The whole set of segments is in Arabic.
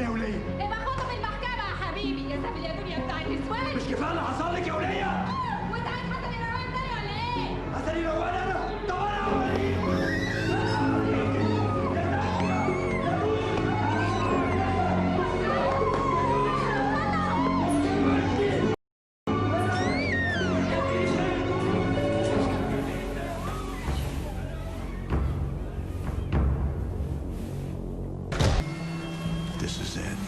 كده يا وليه؟ ابقى خطب المحكمة يا حبيبي يا سافل يا دنيا بتاع النسوان. مش كفايه اللي حصل لك يا وليه؟ وانت عايز حسن الروان تاني ولا ايه؟ حسن الروان انا؟ طب انا اوليه؟ This is it.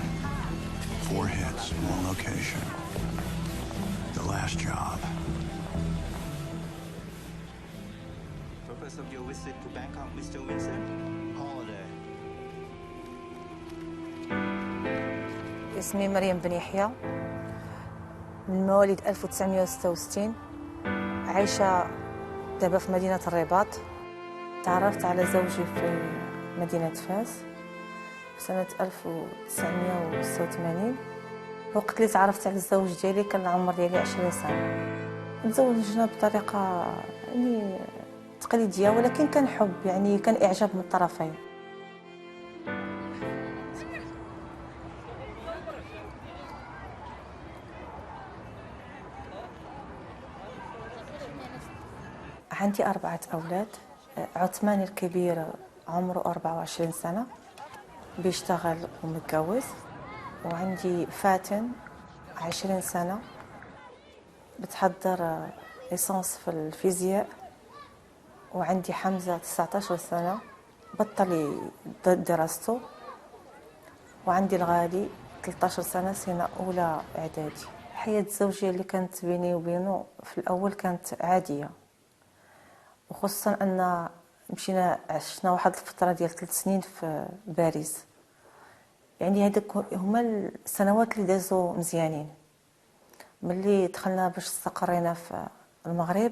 4 hits, 1 location. The last job. Purpose of your visit to Bangkok, Mr. Vincent? Holiday. اسمي مريم بن يحيى، من مواليد 1966، عايشة دابا في مدينة الرباط. تعرفت على زوجي في مدينة فاس في سنة 1986. الوقت اللي تعرفت على الزوج ديالي كان العمر ديالي 20 سنة. تزوجنا بطريقة يعني تقليدية، ولكن كان حب، يعني كان إعجاب من الطرفين. عندي 4 أولاد. عثمان الكبير عمره 24 سنة، بيشتغل ومتجوز. وعندي فاتن 20 سنة، بتحضر ليسانس في الفيزياء. وعندي حمزة 19 سنة، بطل دراسته. وعندي الغالي 13 سنة، سنة أولى إعدادي. الحياة الزوجية اللي كانت بيني وبينه في الأول كانت عادية، وخصوصا أن عشنا واحد الفترة ديال 3 سنين في باريس. يعني هذوك هما السنوات اللي دازوا مزيانين. ملي دخلنا باش استقرينا في المغرب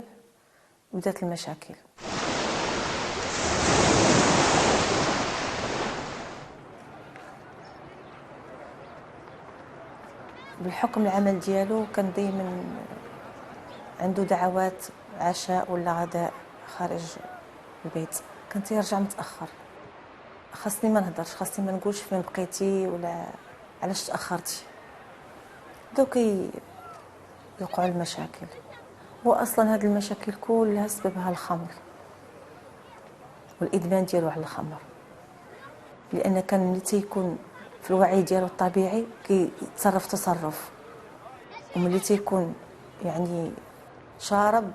بدات المشاكل. بالحكم العمل ديالو كان دايما عنده دعوات عشاء ولا غداء خارج البيت. كنت يرجع متاخر، خاصني ما نهضرش، خاصني ما نقولش فين بقيتي ولا علاش تاخرتي. دوك يوقعوا المشاكل. واصلا هاد المشاكل كلها سببها الخمر والادمان ديالو على الخمر، لان كان ملي تيكون في الوعي ديالو الطبيعي كيتصرف تصرف، وملي تيكون يعني شارب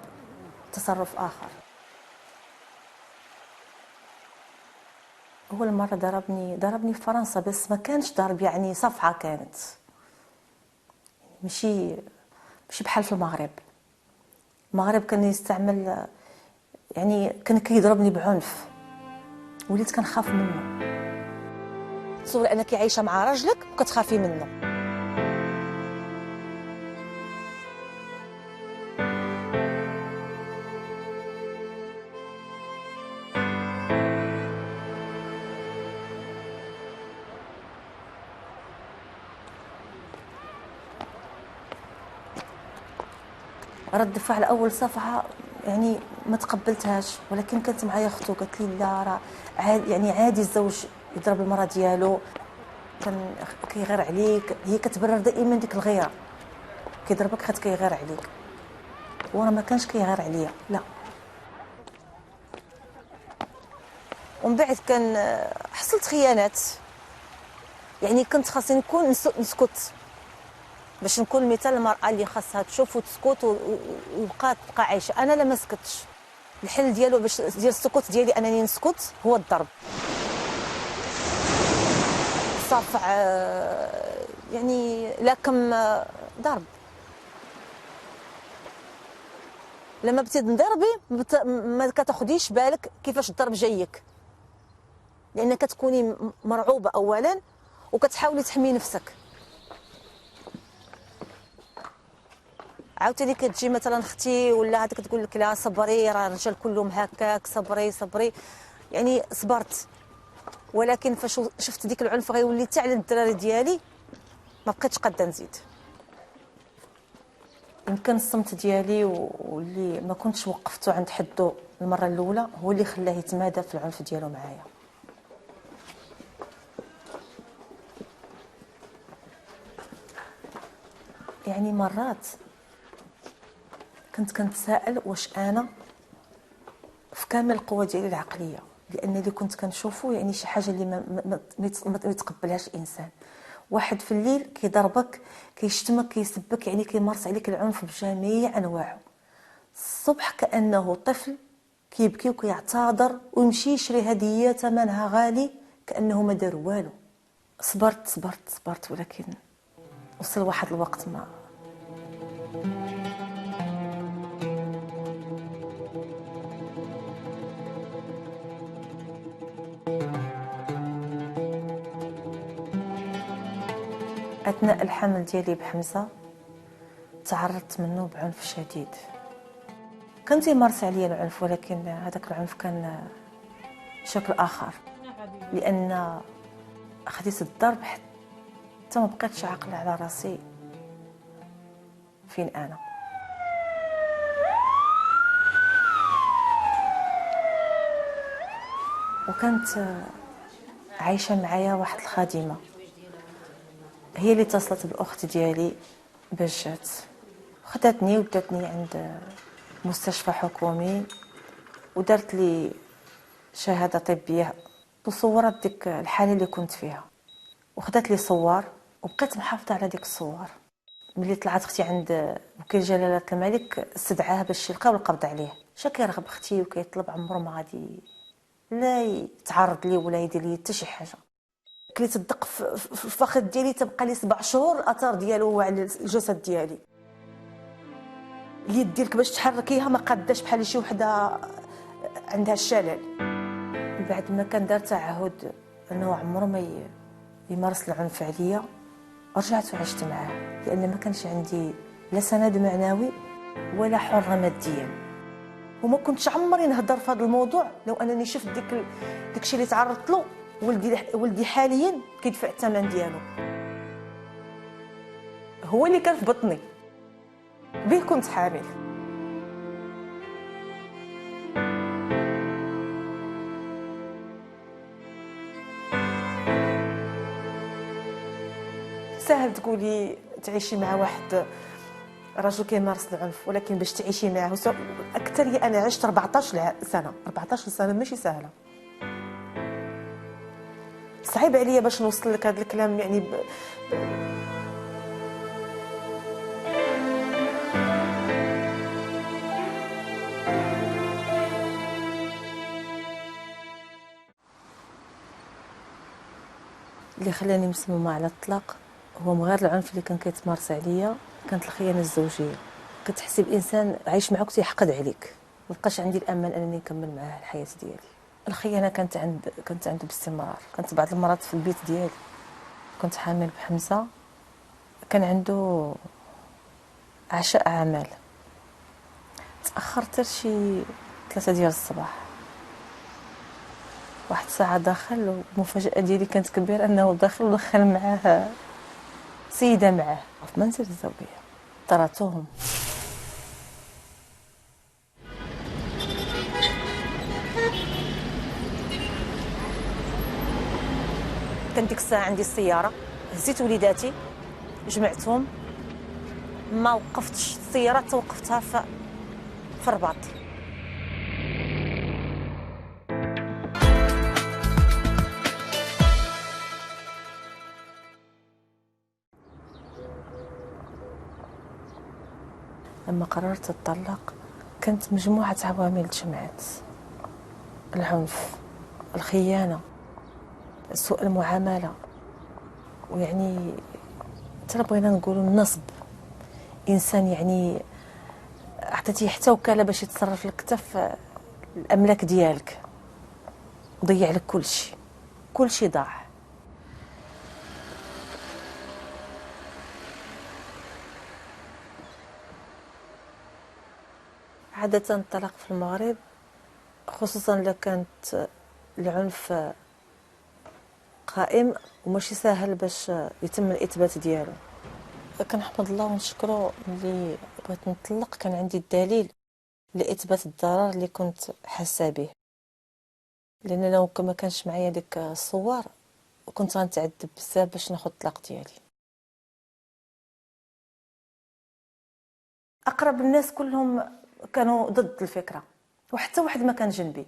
تصرف اخر. أول مرة ضربني في فرنسا، بس ما كانش ضرب، يعني صفعة كانت، ماشي بحال في المغرب. المغرب كان يستعمل، يعني كان كيضربني بعنف، وليت كنخاف منه. تصور انك عايشة مع راجلك وكتخافي منه. رد فعل اول صفحه يعني ما تقبلتهاش، ولكن كانت معايا اختو قالت لي لا راه عادي، يعني عادي الزوج يضرب المراه ديالو، كان كيغير عليك. هي كتبرر دائما ديك الغيره، كيضربك حيت كيغير عليك، وانا ما كانش كيغير عليا لا. ومن بعد كان حصلت خيانات، يعني كنت خاصني نكون نسكت باش نكون مثال المرأة اللي خاصها تشوف وتسكت وتبقى عايشة. أنا لا ما سكتش. الحل ديالو باش ديال السكوت ديالي أنني نسكت هو الضرب، صفع، يعني لكن ضرب. لما بتنضربي ما كتاخديش بالك كيفاش الضرب جايك، لأنك كتكوني مرعوبة أولا وكتحاولي تحمي نفسك. عاوتاني كتجي مثلا اختي ولا هذيك تقول لك لا صبري، راه الرجال كلهم هكاك، صبري. يعني صبرت، ولكن فاش شفت ديك العنف غيولي حتى على الدراري ديالي ما بقيتش قادة نزيد. يمكن الصمت ديالي واللي ما كنتش وقفته عند حدو المره الاولى هو اللي خلاه يتمادى في العنف ديالو معايا. يعني مرات كنت كنتساءل واش انا في كامل القوه ديالي العقليه، لان اللي كنت كنشوفه يعني شي حاجه اللي ما يتقبلهاش الانسان. واحد في الليل كيضربك، كيشتمك، كيسبك، يعني كيمارس عليك العنف بجميع انواعه. الصبح كانه طفل كيبكي وكيعتذر ويمشي يشري هديه ثمنها غالي كانه ما دار والو. صبرت صبرت صبرت، ولكن وصل واحد الوقت ما اثناء الحمل ديالي بحمزه تعرضت منه بعنف شديد. كان تيمارس عليا العنف، ولكن هذاك العنف كان شكل اخر، لان خديت الضرب حتى ما بقيتش عاقله على راسي فين انا. وكانت عايشه معايا واحد الخادمه، هي اللي اتصلت بالاخت ديالي باش جات، خداتني وداتني عند مستشفى حكومي ودارت لي شهاده طبيه وصورت ديك الحاله اللي كنت فيها، وخدات لي صور وبقيت محافظه على ديك الصور. ملي طلعت اختي عند وكيل جلاله الملك استدعاها باش يلقاو القبض عليه. شا كيرغب اختي وكيطلب عمره ما غادي لا يتعرض لي ولا يدير لي حتى شي حاجه. كليت تدق في الفخذ ديالي، تبقى لي 7 شهور الاثار ديالو على الجسد ديالي. اليد ديالك باش تحركيها ما قاداش بحال شي وحده عندها الشلل. بعد ما كان دار تعهد انه عمره ما يمارس العنف عليا، رجعت وعشت معاه، لان ما كانش عندي لا سند معنوي ولا حرة ماديا. وما كنتش عمري نهضر في هذا الموضوع لو انني شفت داكشي اللي تعرضت له. ولدي حاليا كيدفع الثمن ديالو، هو اللي كان في بطني، به كنت حامل. سهل تقولي تعيشي مع واحد رجل كيمارس العنف، ولكن باش تعيشي معه اكثر. انا عشت 14 سنه 14 سنه ماشي سهله. صعيب عليا باش نوصل لك هذا الكلام يعني اللي خلاني مصممه على الطلاق هو من غير العنف اللي كان كيتمارس عليا، كانت الخيانه الزوجيه. كتحسي بانسان عايش معك تيحقد عليك، مابقاش عندي الامل انني نكمل معاه الحياه ديالي. الخيانه كانت عنده باستمرار. كانت بعض المرات في البيت ديالي كنت حامل بحمزه، كان عنده عشاء اعمال، تاخرت شي 3 ديال الصباح. واحد الساعه داخل، والمفاجاه ديالي كانت كبيره انه داخل ودخل معاه سيده معاه في منزل الزوجيه. طردتهم. كان ديك الساعه عندي السياره، هزيت وليداتي جمعتهم، ما وقفتش السياره، توقفتها في الرباط. لما قررت اتطلق كانت مجموعه عوامل تجمعت: العنف، الخيانه، سوء المعامله، ويعني ترى بغينا نقولوا النصب. انسان يعني عطيتيه حتى وكاله باش يتصرف لك حتى في الاملاك ديالك، وضيع لك كل شيء ضاع. عاده الطلاق في المغرب، خصوصا لو كانت العنف قائم وماشي سهل باش يتم الاثبات ديالو. كنحمد الله ونشكره ملي بغيت نطلق كان عندي الدليل لاثبات الضرر اللي كنت حاسه به، لان لو ما كانش معايا ديك الصور كنت غنتعذب بزاف باش ناخذ الطلاق ديالي. اقرب الناس كلهم كانوا ضد الفكره، وحتى واحد ما كان جنبي.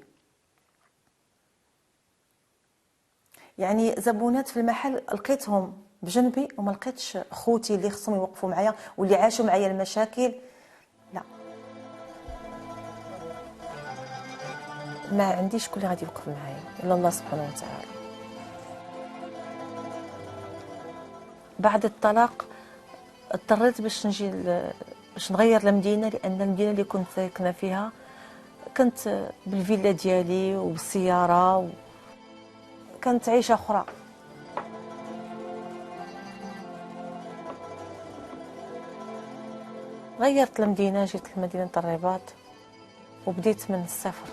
يعني زبونات في المحل لقيتهم بجنبي وما لقيتش خوتي اللي خصهم يوقفوا معايا واللي عاشوا معايا المشاكل. لا، ما عنديش شكون اللي غادي يوقف معايا الا الله سبحانه وتعالى. بعد الطلاق اضطريت باش نجي باش نغير المدينه، لان المدينه اللي كنت ساكنه فيها كنت بالفيلا ديالي وبالسياره كانت عيشه اخرى. غيرت المدينه، جيت لمدينه الرباط وبديت من الصفر.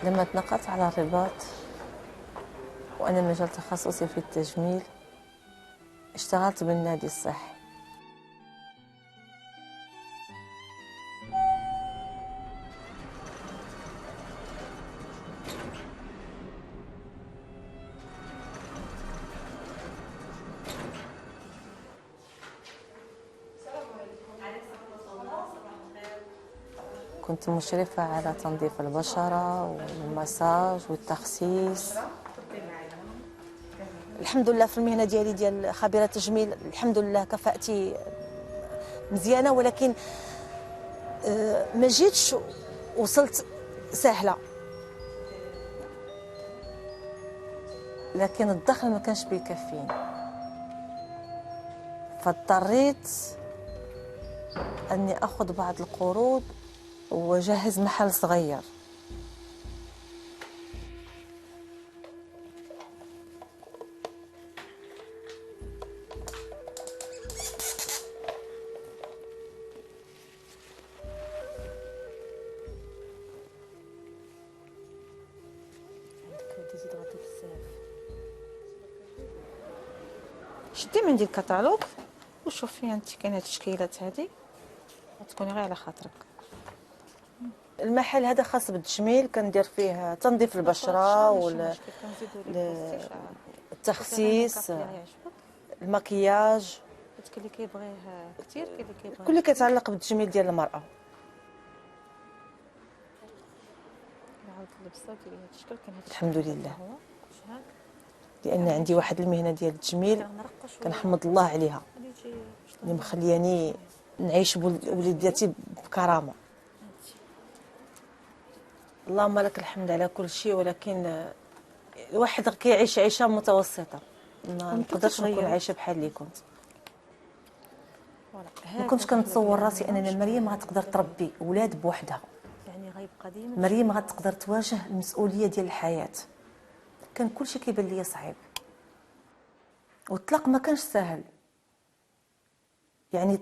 لما تنقلت على الرباط وأنا مجال تخصصي في التجميل، اشتغلت بالنادي الصحي. كنت مشرفة على تنظيف البشرة والمساج والتخسيس. الحمد لله في المهنة ديالي ديال خبيرة تجميل الحمد لله كفاءتي مزيانة، ولكن ما جيتش وصلت سهلة، لكن الدخل ما كانش بيكفيني، فاضطريت أني أخذ بعض القروض وجهز محل صغير. شدي منديل الكتالوج وشوفي انت كاين هاد التشكيلات هادي غتكوني غير على خاطرك. المحل هذا خاص بالتجميل، كندير فيه تنظيف البشره والتخسيس، المكياج، كاين اللي كيبغيه كثير، كاين اللي كيبغيه كل اللي كيتعلق بالتجميل ديال المراه. عاود اللبسه ديالي هذا الشكل كان هذا الحمد لله، شحال لان عندي واحد المهنه ديال التجميل كنحمد الله عليها اللي مخلياني نعيش بوليداتي بكرامه. اللهم لك الحمد على كل شيء، ولكن الواحد كيعيش عيشه متوسطه، ما نقدرش نكون عايشه بحال اللي كنت. ما كنتش كنتصور راسي انني مريم غتقدر تربي اولاد بوحدها، يعني غيبقى ديما مريم غتقدر تواجه المسؤوليه ديال الحياه. كان كلشي كيبان ليا صعيب، والطلاق ما كانش سهل. يعني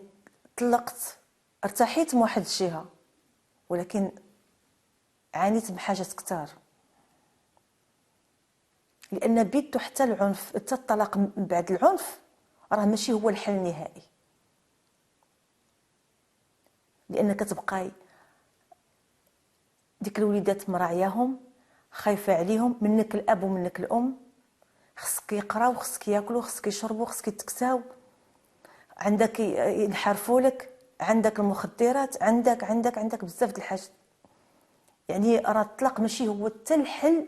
طلقت ارتحيت من واحد الجهه، ولكن عانيت من حاجات كثار، لان بيدو حتى العنف، حتى الطلاق من بعد العنف راه ماشي هو الحل النهائي، لان كتبقاي ديك الوليدات مراعياهم، خايفه عليهم، منك الاب ومنك الام، خصك يقراو، خصك ياكلوا، خصك يشربوا، خصك يتكساو، عندك ينحرفوا لك، عندك المخدرات، عندك بزاف د الحاجات. يعني راه الطلاق ماشي هو حتى الحل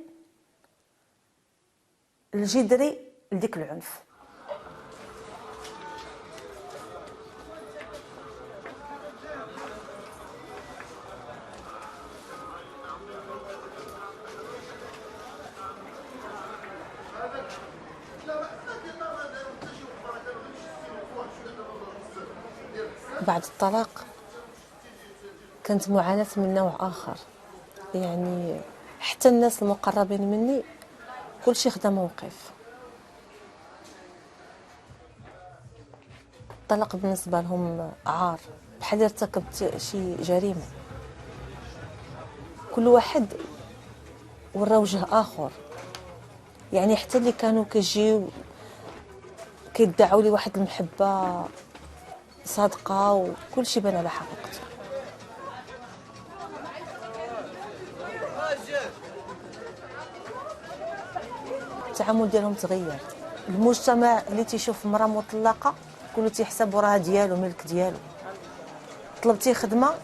الجذري لديك العنف. بعد الطلاق كانت معاناة من نوع آخر، يعني حتى الناس المقربين مني كل شيء خدا موقف. الطلاق بالنسبة لهم عار، بحال ارتكبت شي جريمة. كل واحد ورا وجه آخر، يعني حتى اللي كانوا كيجيو كيدعوا لي واحد المحبة صادقة وكل شيء بان على حقيقته. التعامل ديالهم تغير. المجتمع اللي تيشوف مرأة مطلقة كله تيحسب وراها ديالو، ملك ديالو. طلبتي خدمة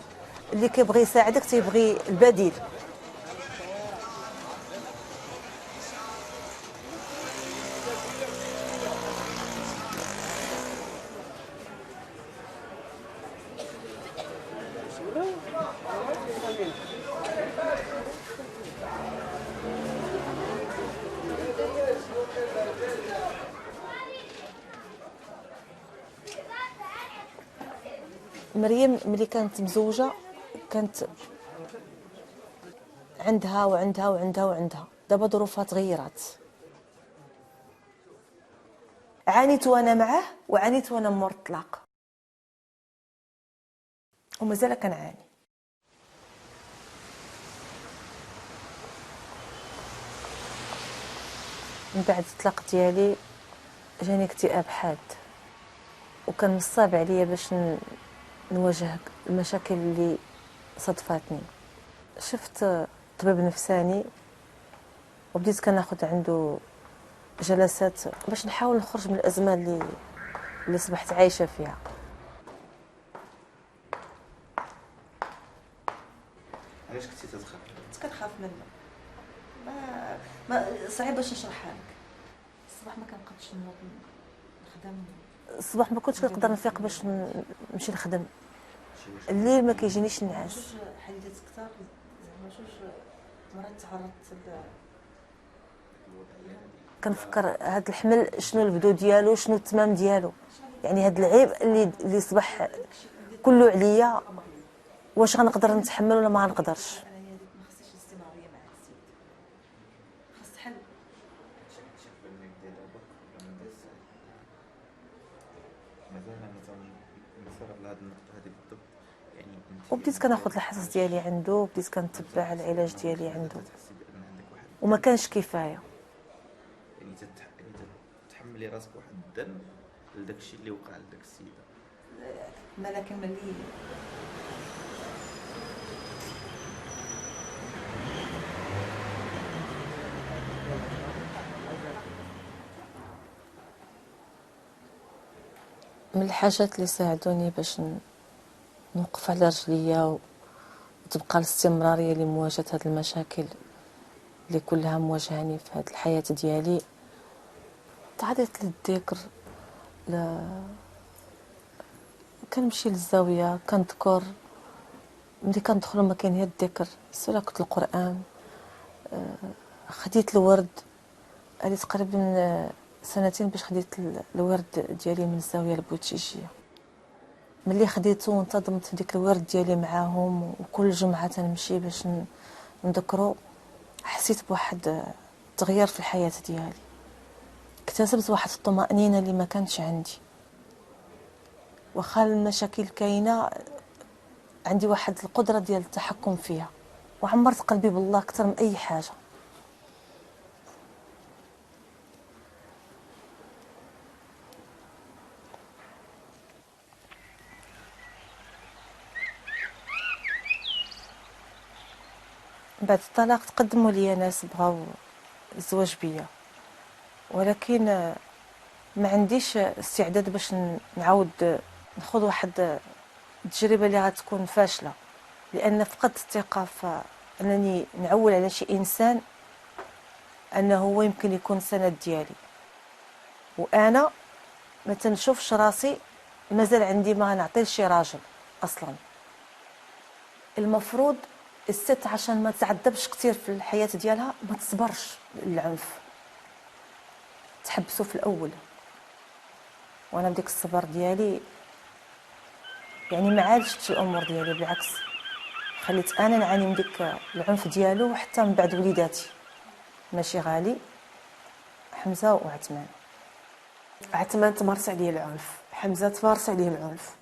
اللي كيبغي يساعدك تيبغي البديل. مريم ملي كانت مزوجة كانت عندها وعندها وعندها وعندها، دابا ظروفها تغيرات. عانيت وانا معاه وعانيت وانا مور الطلاق، ومازال كنعاني. من بعد الطلاق ديالي جاني اكتئاب حاد، وكان من الصعب عليا باش نواجه المشاكل اللي صدفاتني. شفت طبيب نفساني وبديت كناخذ عنده جلسات باش نحاول نخرج من الازمه اللي صبحت عايشه فيها. علاش كنتي تتخاف؟ كنت كنخاف منه، ما صعيب باش نشرحها لك. الصباح ما كنقدرش نوض نخدم، الصباح ما كنتش كنقدر نفيق باش نمشي نخدم. الليل ما كيجينيش النعاس. جوج حديدات كثار، زعما جوج مرات تعرضت كنفكر هاد الحمل شنو البدو ديالو، شنو التمام ديالو. يعني هاد العيب اللي صبح كله عليا، واش غنقدر نتحمل ولا ما غنقدرش. وبديت كناخذ الحصص ديالي عنده، وبديت كنتبع العلاج ديالي عنده، وما كانش كفايه. يعني تحملي راسك واحد الذنب لداك الشيء اللي وقع لداك السيده. لكن ملي من الحاجات اللي ساعدوني باش نوقف على رجليا وتبقى الاستمراريه لمواجهه هذه المشاكل اللي كلها مواجهاني في هذه الحياه ديالي، تعرضت للذكر. كنمشي للزاويه كنذكر، ملي كندخل ما كاين هي الذكر، سلكة القران. خديت الورد، هذه تقريبا سنتين باش خديت الورد ديالي من الزاويه البوتشيشيه. ملي خديته وانتظمت في ديك الورد ديالي معاهم، وكل جمعه تنمشي باش نذكروا، حسيت بواحد التغيير في الحياه ديالي. اكتسبت واحد الطمأنينه اللي ما كانتش عندي. واخا المشاكل كاينه، عندي واحد القدره ديال التحكم فيها، وعمرت قلبي بالله اكثر من اي حاجه. بعد الطلاق تقدموا لي ناس بغاو الزواج بيا، ولكن ما عنديش استعداد باش نعاود ناخذ واحد التجربه اللي غتكون فاشله، لان فقدت الثقه في انني نعول على شي انسان انه هو يمكن يكون سند ديالي، وانا ما تنشوفش راسي مازال عندي ما نعطي لشي راجل اصلا. المفروض الست عشان ما تعذبش كثير في الحياه ديالها ما تصبرش للعنف، تحبسوا في الاول. وانا بديك الصبر ديالي يعني ما عالجتش الامور ديالي، بالعكس خليت انا نعاني من ديك العنف ديالو حتى من بعد وليداتي. ماشي غالي حمزه وعثمان. عثمان تمارس عليه العنف، حمزه تمارس عليه العنف.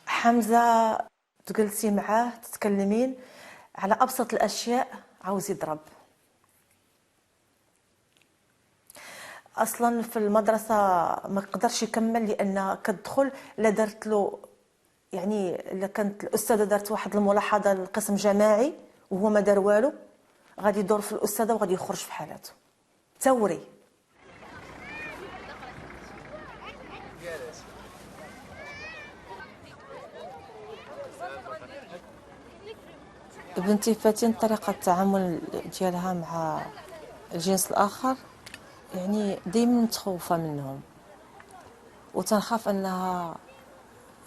حمزه تجلسي معاه تتكلمين على ابسط الاشياء عاوز يضرب. اصلا في المدرسه ما قدرش يكمل لان كتدخل لا دارت له، يعني الا كانت الاستاذه دارت واحد الملاحظه للقسم جماعي وهو ما دار والو، غادي يدور في الاستاذه وغادي يخرج في حالاته. ثوري. بنتي فاتن طريقه التعامل ديالها مع الجنس الاخر يعني دائما متخوفه منهم، وتنخاف انها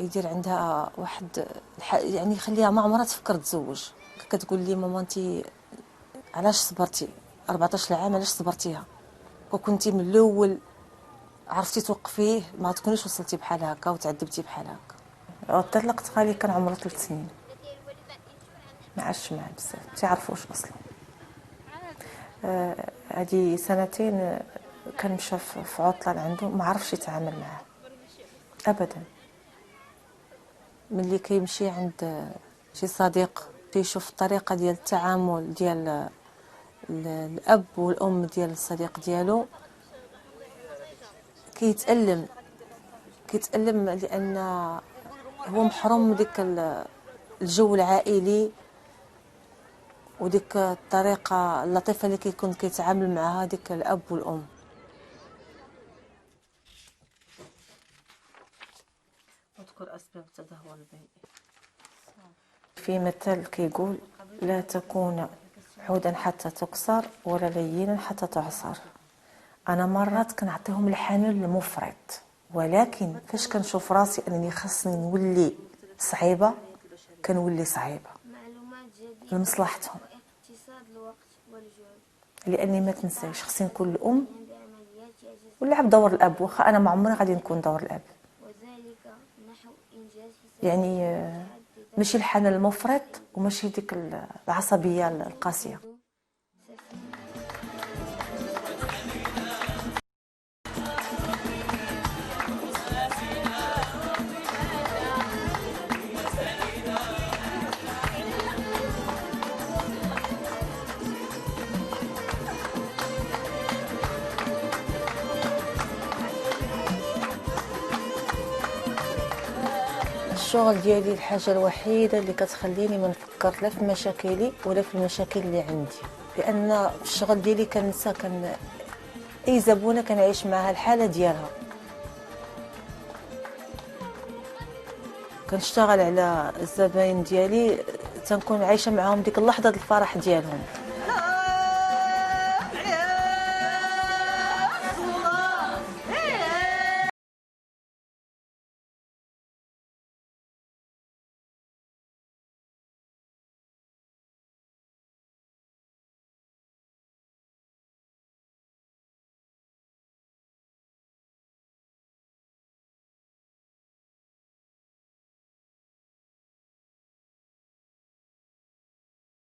يدير عندها واحد يعني يخليها ما عمرها تفكر تزوج. كتقول لي ماما انت علاش صبرتي 14 عام، علاش صبرتيها؟ وكنتي من الاول عرفتي توقفيه ما تكونيش وصلتي بحال هكا وتعذبتي بحال هكا. طلقت خالي كان عمره 3 سنين، ما عاش معاه بزاف، ما تعرفوش اصلا. هذه سنتين كان مشى في عطله لعنده، ما عرفش يتعامل معاه ابدا. ملي كيمشي عند شي صديق كيشوف الطريقه ديال التعامل ديال الاب والام ديال الصديق ديالو كيتألم لان هو محروم من ديك الجو العائلي وديك الطريقه اللطيفه اللي كيكون كيتعامل معها ديك الاب والام. اذكر اسباب التدهور البيئي. في مثل كيقول لا تكون عودا حتى تكسر ولا لينا حتى تعصر. انا مرات كنعطيهم الحنان المفرط، ولكن فاش كنشوف راسي انني خاصني نولي صعيبه كنولي صعيبه لمصلحتهم. لاني ما تنساش خصني نكون الام ونلعب دور الاب، واخا انا ما عمري غادي نكون دور الاب. يعني ماشي الحنان المفرط وماشي ديك العصبيه القاسيه. الشغل ديالي الحاجه الوحيده اللي كتخليني ما نفكر لا في مشاكلي ولا في المشاكل اللي عندي، لان الشغل ديالي كنسى اي زبونه كنعيش معها الحاله ديالها. كنشتغل على الزباين ديالي تنكون عايشه معاهم ديك اللحظه الفرح ديالهم.